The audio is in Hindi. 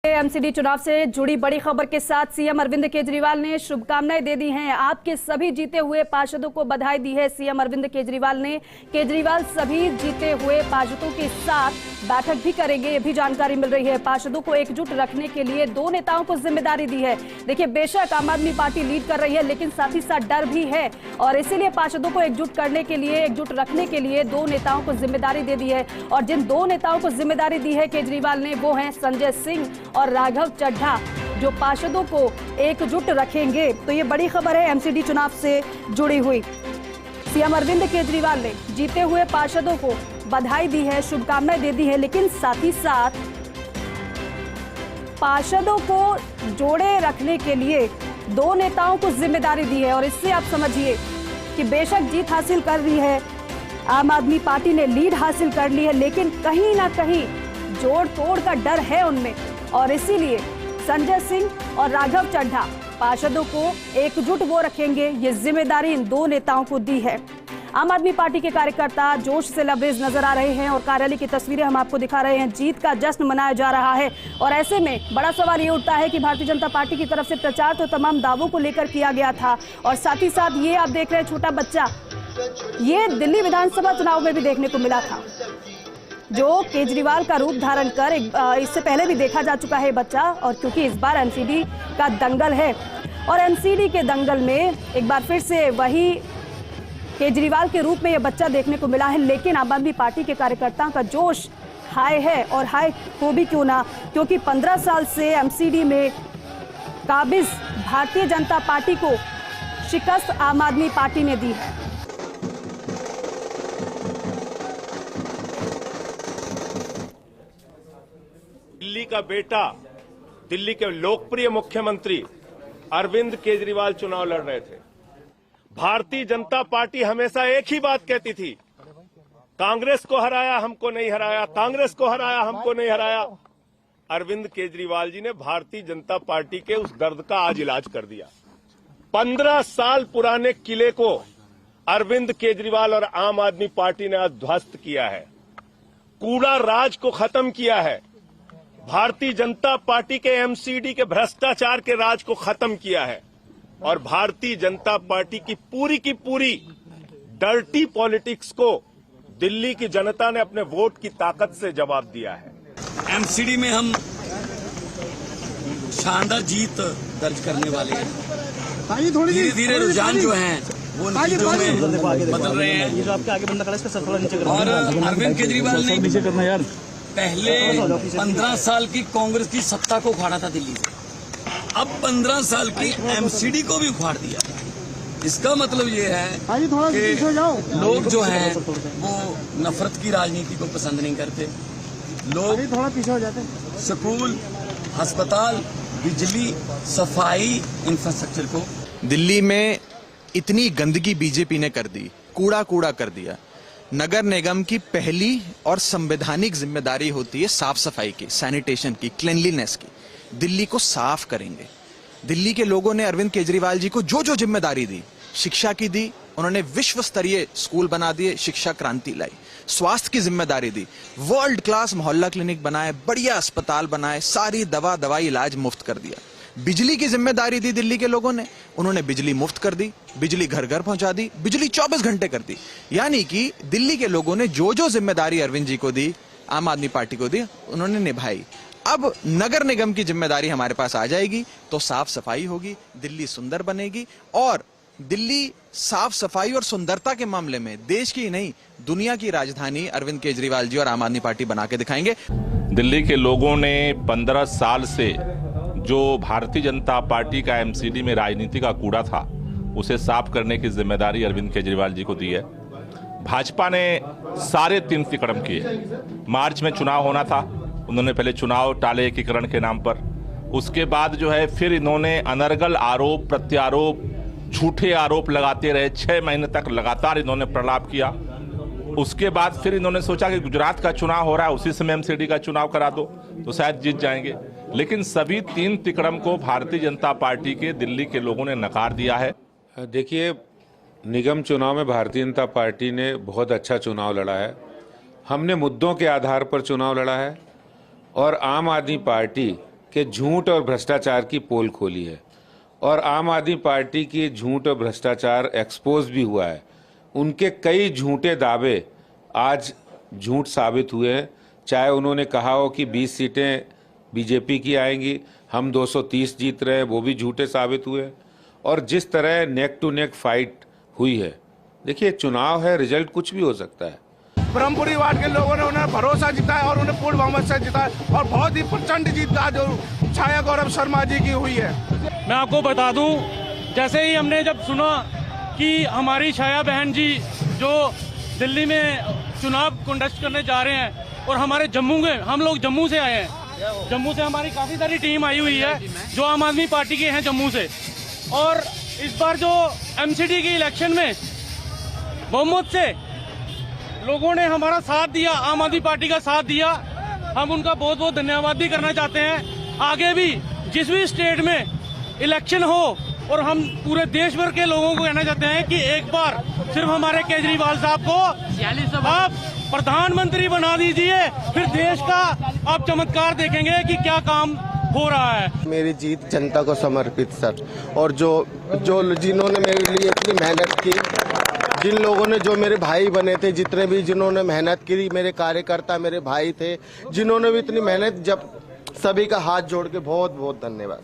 एमसीडी चुनाव से जुड़ी बड़ी खबर के साथ सीएम अरविंद केजरीवाल ने शुभकामनाएं दे दी हैं। आपके सभी जीते हुए पार्षदों को बधाई दी है सीएम अरविंद केजरीवाल ने। केजरीवाल सभी जीते हुए पार्षदों के साथ बैठक भी करेंगे, ये भी जानकारी मिल रही है। पार्षदों को एकजुट रखने के लिए दो नेताओं को जिम्मेदारी दी है। देखिए, बेशक आम आदमी पार्टी लीड कर रही है, लेकिन साथ ही साथ डर भी है और इसीलिए पार्षदों को एकजुट करने के लिए, एकजुट रखने के लिए दो नेताओं को जिम्मेदारी दे दी है। और जिन दो नेताओं को जिम्मेदारी दी है केजरीवाल ने, वो हैं संजय सिंह और राघव चड्ढा, जो पार्षदों को एकजुट रखेंगे। तो ये बड़ी खबर है एमसीडी चुनाव से जुड़ी हुई। सीएम अरविंद केजरीवाल ने जीते हुए पार्षदों को बधाई दी है, शुभकामनाएं दे दी है, लेकिन साथ ही साथ पार्षदों को जोड़े रखने के लिए दो नेताओं को जिम्मेदारी दी है। और इससे आप समझिए कि बेशक जीत हासिल कर रही है आम आदमी पार्टी ने, लीड हासिल कर ली है, लेकिन कहीं ना कहीं जोड़ तोड़ का डर है उनमें। और इसीलिए संजय सिंह और राघव चड्ढा पार्षदों को एकजुट वो रखेंगे, ये जिम्मेदारी इन दो नेताओं को दी है। आम आदमी पार्टी के कार्यकर्ता जोश से लबरेज नजर आ रहे हैं और कार्यालय की तस्वीरें हम आपको दिखा रहे हैं। जीत का जश्न मनाया जा रहा है और ऐसे में बड़ा सवाल ये उठता है कि भारतीय जनता पार्टी की तरफ से प्रचार तो तमाम दावों को लेकर किया गया था, और साथ ही साथ ये आप देख रहे हैं छोटा बच्चा, ये दिल्ली विधानसभा चुनाव में भी देखने को मिला था, जो केजरीवाल का रूप धारण कर इससे पहले भी देखा जा चुका है बच्चा। और क्योंकि इस बार एमसीडी का दंगल है और एमसीडी के दंगल में एक बार फिर से वही केजरीवाल के रूप में यह बच्चा देखने को मिला है, लेकिन आम आदमी पार्टी के कार्यकर्ताओं का जोश हाई है। और हाई हो भी क्यों ना, क्योंकि 15 साल से एमसीडी में काबिज भारतीय जनता पार्टी को शिकस्त आम आदमी पार्टी ने दी है। दिल्ली का बेटा, दिल्ली के लोकप्रिय मुख्यमंत्री अरविंद केजरीवाल चुनाव लड़ रहे थे। भारतीय जनता पार्टी हमेशा एक ही बात कहती थी, कांग्रेस को हराया हमको नहीं हराया, कांग्रेस को हराया हमको नहीं हराया। अरविंद केजरीवाल जी ने भारतीय जनता पार्टी के उस दर्द का आज इलाज कर दिया। 15 साल पुराने किले को अरविंद केजरीवाल और आम आदमी पार्टी ने आज ध्वस्त किया है, कूड़ा राज को खत्म किया है, भारतीय जनता पार्टी के एमसीडी के भ्रष्टाचार के राज को खत्म किया है और भारतीय जनता पार्टी की पूरी डर्टी पॉलिटिक्स को दिल्ली की जनता ने अपने वोट की ताकत से जवाब दिया है। एमसीडी में हम शानदार जीत दर्ज करने वाले हैं। धीरे धीरे रुझान जो हैं वो नतीजों में बदल रहे हैं। ये जो आपके आगे बंदा खड़ा है, इसका सर थोड़ा नीचे करना। और अरविंद केजरीवाल ने नीचे करना यार, पहले 15 साल की कांग्रेस की सत्ता को उखाड़ा था दिल्ली से, अब 15 साल की एमसीडी को भी उखाड़ दिया। इसका मतलब ये है कि लोग जो हैं वो नफरत की राजनीति को पसंद नहीं करते। लोग थोड़ा पीछे हो जाते, स्कूल, अस्पताल, बिजली, सफाई, इंफ्रास्ट्रक्चर को। दिल्ली में इतनी गंदगी बीजेपी ने कर दी, कूड़ा कूड़ा कर दिया। नगर निगम की पहली और संवैधानिक जिम्मेदारी होती है साफ सफाई की, सैनिटेशन की, क्लीनलीनेस की। दिल्ली को साफ करेंगे। दिल्ली के लोगों ने अरविंद केजरीवाल जी को जो जो जिम्मेदारी दी, शिक्षा की दी, उन्होंने विश्व स्तरीय स्कूल बना दिए, शिक्षा क्रांति लाई। स्वास्थ्य की जिम्मेदारी दी, वर्ल्ड क्लास मोहल्ला क्लिनिक बनाए, बढ़िया अस्पताल बनाए, सारी दवाई इलाज मुफ्त कर दिया। बिजली की जिम्मेदारी दी दिल्ली के लोगों ने, उन्होंने बिजली मुफ्त कर दी, बिजली घर घर पहुंचा दी, बिजली 24 घंटे कर दी। यानी कि दिल्ली के लोगों ने जो जो जिम्मेदारी अरविंद जी को दी, आम आदमी पार्टी को दी, उन्होंने निभाई। अब नगर निगम की जिम्मेदारी हमारे पास आ जाएगी तो साफ सफाई होगी, दिल्ली सुंदर बनेगी। और दिल्ली साफ सफाई और सुंदरता के मामले में देश की नहीं दुनिया की राजधानी अरविंद केजरीवाल जी और आम आदमी पार्टी बना के दिखाएंगे। दिल्ली के लोगों ने 15 साल से जो भारतीय जनता पार्टी का एमसीडी में राजनीति का कूड़ा था, उसे साफ करने की जिम्मेदारी अरविंद केजरीवाल जी को दी है। भाजपा ने सारे 3 तिकड़म किए। मार्च में चुनाव होना था, उन्होंने पहले चुनाव टाले एकीकरण के नाम पर। उसके बाद जो है फिर इन्होंने अनर्गल आरोप प्रत्यारोप, झूठे आरोप लगाते रहे। 6 महीने तक लगातार इन्होंने प्रलाप किया। उसके बाद फिर इन्होंने सोचा कि गुजरात का चुनाव हो रहा है, उसी समय एमसीडी का चुनाव करा दो तो शायद जीत जाएंगे। लेकिन सभी 3 तिकड़म को भारतीय जनता पार्टी के दिल्ली के लोगों ने नकार दिया है। देखिए, निगम चुनाव में भारतीय जनता पार्टी ने बहुत अच्छा चुनाव लड़ा है। हमने मुद्दों के आधार पर चुनाव लड़ा है और आम आदमी पार्टी कि झूठ और भ्रष्टाचार की पोल खोली है और आम आदमी पार्टी की झूठ और भ्रष्टाचार एक्सपोज भी हुआ है। उनके कई झूठे दावे आज झूठ साबित हुए हैं। चाहे उन्होंने कहा हो कि 20 सीटें बीजेपी की आएंगी, हम 230 जीत रहे हैं, वो भी झूठे साबित हुए। और जिस तरह नेक टू नेक फाइट हुई है, देखिए चुनाव है, रिजल्ट कुछ भी हो सकता है। ब्रह्मपुरी वार्ड के लोगों ने उन्हें भरोसा जिताया और उन्हें पूर्ण बहुमत से जिताया और बहुत ही प्रचंड जीत आज छाया गौरव शर्मा जी की हुई है। मैं आपको बता दूं, जैसे ही हमने जब सुना कि हमारी छाया बहन जी जो दिल्ली में चुनाव कंडक्ट करने जा रहे हैं और हमारे जम्मू के, हम लोग जम्मू से आए हैं, जम्मू से हमारी काफ़ी सारी टीम आई हुई है जो आम आदमी पार्टी के हैं जम्मू से, और इस बार जो एमसीडी की इलेक्शन में बहुमत से लोगों ने हमारा साथ दिया, आम आदमी पार्टी का साथ दिया, हम उनका बहुत बहुत धन्यवाद भी करना चाहते हैं। आगे भी जिस भी स्टेट में इलेक्शन हो, और हम पूरे देश भर के लोगों को कहना चाहते हैं कि एक बार सिर्फ हमारे केजरीवाल साहब को आप प्रधानमंत्री बना दीजिए, फिर देश का आप चमत्कार देखेंगे कि क्या काम हो रहा है। मेरी जीत जनता को समर्पित सर, और जो जिन्होंने मेरे लिए इतनी मेहनत की, जिन लोगों ने, जो मेरे भाई बने थे, जितने भी जिन्होंने मेहनत की, मेरे कार्यकर्ता मेरे भाई थे, जिन्होंने भी इतनी मेहनत, जब सभी का हाथ जोड़ के बहुत बहुत धन्यवाद।